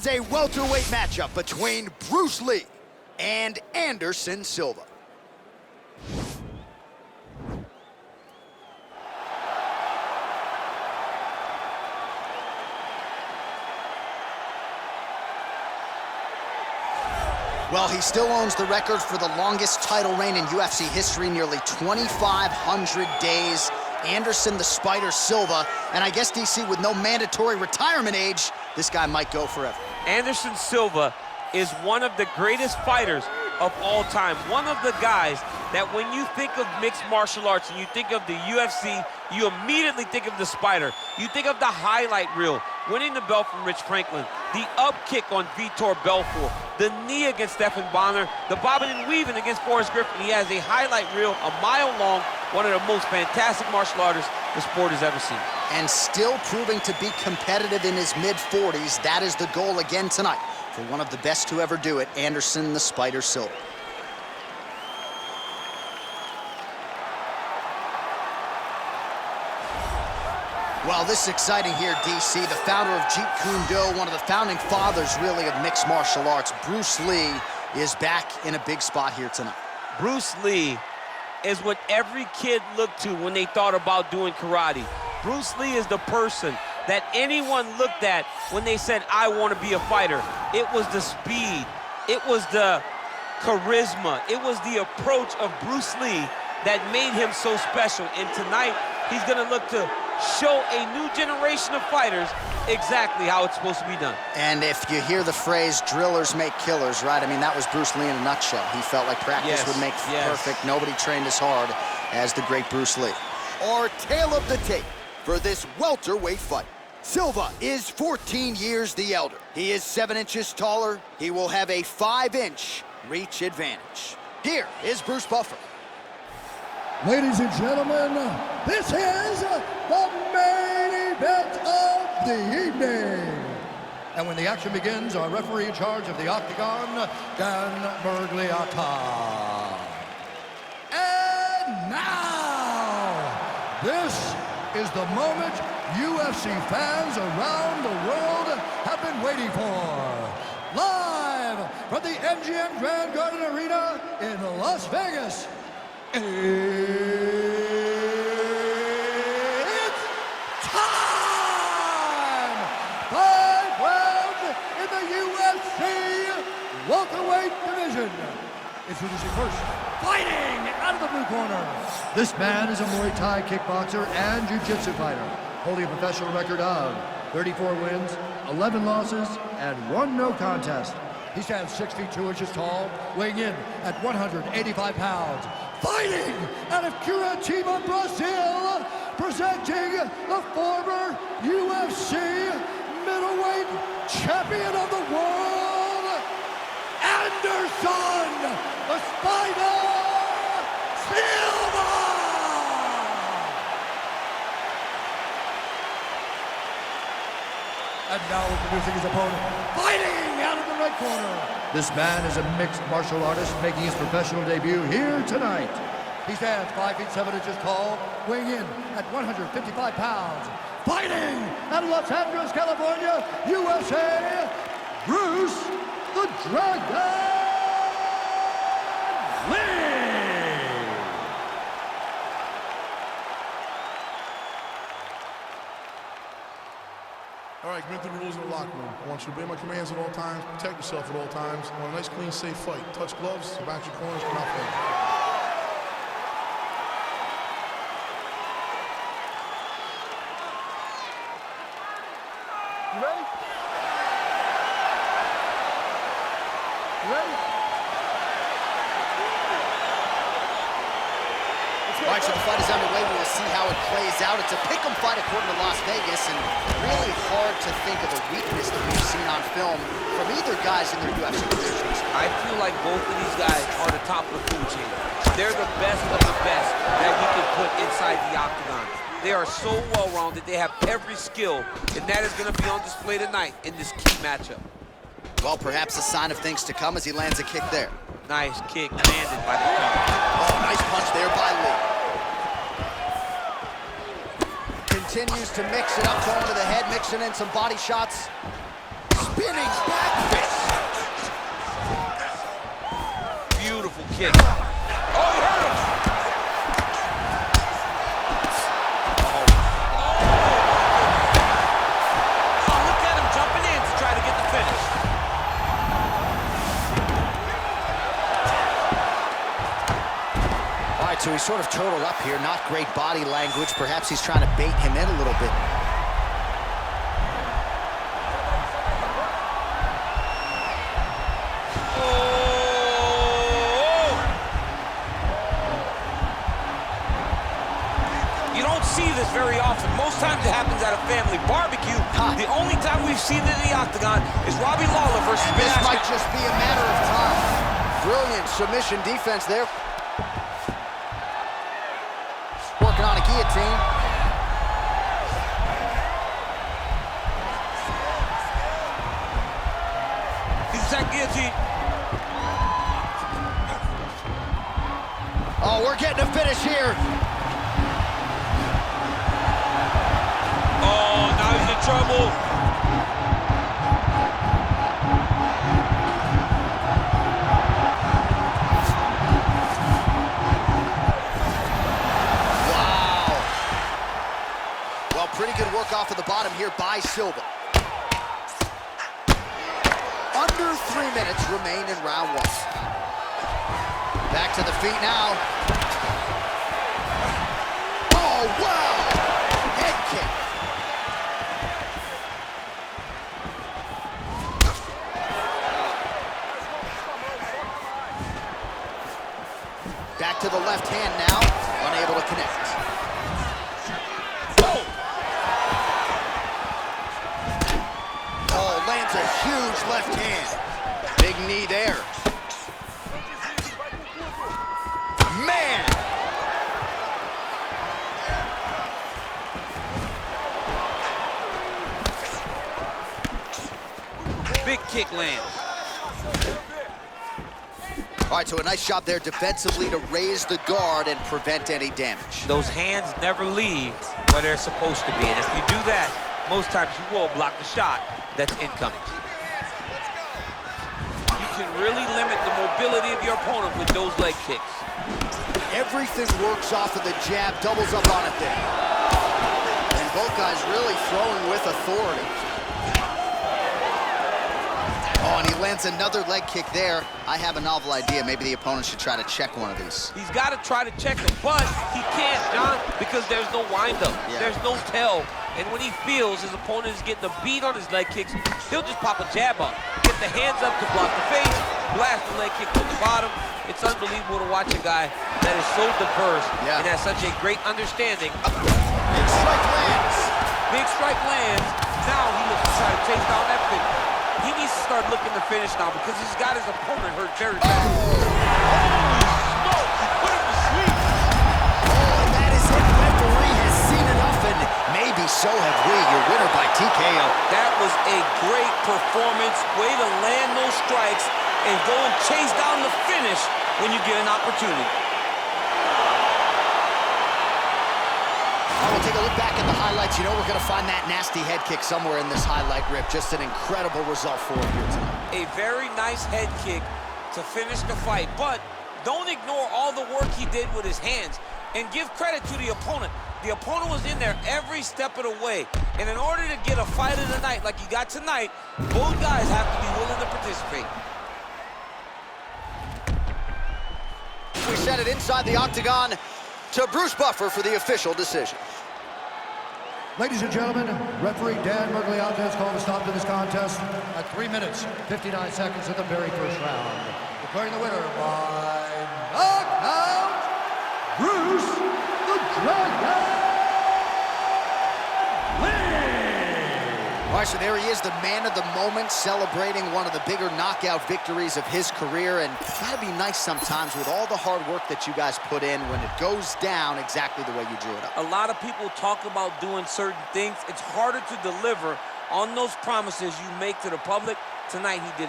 It's a welterweight matchup between Bruce Lee and Anderson Silva. Well, he still owns the record for the longest title reign in UFC history, nearly 2,500 days. Anderson the Spider Silva, and I guess, DC, with no mandatory retirement age, this guy might go forever. Anderson Silva is one of the greatest fighters of all time. One of the guys that when you think of mixed martial arts and you think of the UFC, you immediately think of the Spider. You think of the highlight reel, winning the belt from Rich Franklin, the up kick on Vitor Belfort, the knee against Stephan Bonner, the bobbing and weaving against Forrest Griffin. He has a highlight reel a mile long, one of the most fantastic martial artists the sport has ever seen. And still proving to be competitive in his mid-40s. That is the goal again tonight for one of the best to ever do it, Anderson the Spider Silva. Well, this is exciting here, DC. The founder of Jeet Kune Do, one of the founding fathers, really, of mixed martial arts, Bruce Lee, is back in a big spot here tonight. Bruce Lee is what every kid looked to when they thought about doing karate. Bruce Lee is the person that anyone looked at when they said, I want to be a fighter. It was the speed. It was the charisma. It was the approach of Bruce Lee that made him so special. And tonight, he's going to look to show a new generation of fighters exactly how it's supposed to be done. And if you hear the phrase, drillers make killers, right? I mean, that was Bruce Lee in a nutshell. He felt like practice would make perfect. Nobody trained as hard as the great Bruce Lee. Our tale of the tape for this welterweight fight. Silva is 14 years the elder. He is 7 inches taller. He will have a 5-inch reach advantage. Here is Bruce Buffer. Ladies and gentlemen, this is the main event of the evening. And when the action begins, our referee in charge of the Octagon, Dan Bergliata. And now, this is the moment UFC fans around the world have been waiting for. Live from the MGM Grand Garden Arena in Las Vegas. It's time! 5 rounds in the UFC welterweight division. Introducing first, fighting out of the blue corner. This man is a Muay Thai kickboxer and jiu-jitsu fighter, holding a professional record of 34 wins, 11 losses, and 1 no contest. He stands 6 feet 2 inches tall, weighing in at 185 pounds. Fighting out of Curitiba, Brazil, presenting the former UFC middleweight champion of the world, Anderson the Spider Silva! And now introducing his opponent, fighting out of the right corner. This man is a mixed martial artist making his professional debut here tonight. He stands 5 feet 7 inches tall, weighing in at 155 pounds. Fighting out of Los Angeles, California, USA, Bruce the Dragon Lee! All right, commit to the rules in the locker room. I want you to obey my commands at all times, protect yourself at all times. I want a nice, clean, safe fight. Touch gloves, back your corners, come out fight. You ready? You ready? All right, so the fight is underway. We will see how it plays out. It's a pick'em fight according to Las Vegas, and really hard to think of a weakness that we've seen on film from either guys in their UFC positions. I feel like both of these guys are the top of the food chain. They're the best of the best that you can put inside the octagon. They are so well-rounded. They have every skill, and that is going to be on display tonight in this key matchup. Well, perhaps a sign of things to come as he lands a kick there. Nice kick landed by the corner. Oh, nice punch there by Lee. Continues to mix it up, going to the head, mixing in some body shots. Spinning back kick. Oh, he hurt him. Oh, look at him jumping in to try to get the finish. All right, so he's sort of turtled up here. Not great body language. Perhaps he's trying to bait him in a little bit. See this very often. Most times it happens at a family barbecue. The only time we've seen it in the octagon is Robbie Lawler versus This might just be a matter of time. Brilliant submission defense there. Working on a guillotine. He's that guillotine. Oh, we're getting a finish here. Trouble. Wow. Well, pretty good work off of the bottom here by Silva. Under 3 minutes remain in round one. Back to the feet now. Oh, wow! Head kick. Back to the left hand now, unable to connect. Oh, lands a huge left hand. Big knee there. Man! Big kick lands. All right, so a nice job there defensively to raise the guard and prevent any damage. Those hands never leave where they're supposed to be, and if you do that, most times you will block the shot that's incoming. You can really limit the mobility of your opponent with those leg kicks. Everything works off of the jab, doubles up on it there. And both guys really throwing with authority. Oh, and he lands another leg kick there. I have a novel idea. Maybe the opponent should try to check one of these. He's got to try to check him, but he can't, John, because there's no windup. Yeah. There's no tell. And when he feels his opponent is getting a beat on his leg kicks, he'll just pop a jab up, get the hands up to block the face, blast the leg kick from the bottom. It's unbelievable to watch a guy that is so diverse and has such a great understanding. Big strike lands. Big strike lands. Now he looks to try to chase down that finish. He needs to start looking to finish now because he's got his opponent hurt very bad. Holy smoke! What a sweep! Oh, and that is it. The referee has seen enough, and maybe so have we. Your winner by TKO. That was a great performance. Way to land those strikes and go and chase down the finish when you get an opportunity. We'll take a look back at the highlights. You know we're going to find that nasty head kick somewhere in this highlight rip. Just an incredible result for him here tonight. A very nice head kick to finish the fight, but don't ignore all the work he did with his hands and give credit to the opponent. The opponent was in there every step of the way, and in order to get a fight of the night like you got tonight, both guys have to be willing to participate. We set it inside the octagon to Bruce Buffer for the official decision. Ladies and gentlemen, referee Dan Mergliata has called a stop to this contest at 3 minutes, 59 seconds of the very first round. Declaring the winner by knockout, Bruce the Dragon Lee! All right, so there he is, the man of the moment, celebrating one of the bigger knockout victories of his career. And it's gotta be nice sometimes with all the hard work that you guys put in when it goes down exactly the way you drew it up. A lot of people talk about doing certain things. It's harder to deliver on those promises you make to the public. Tonight he did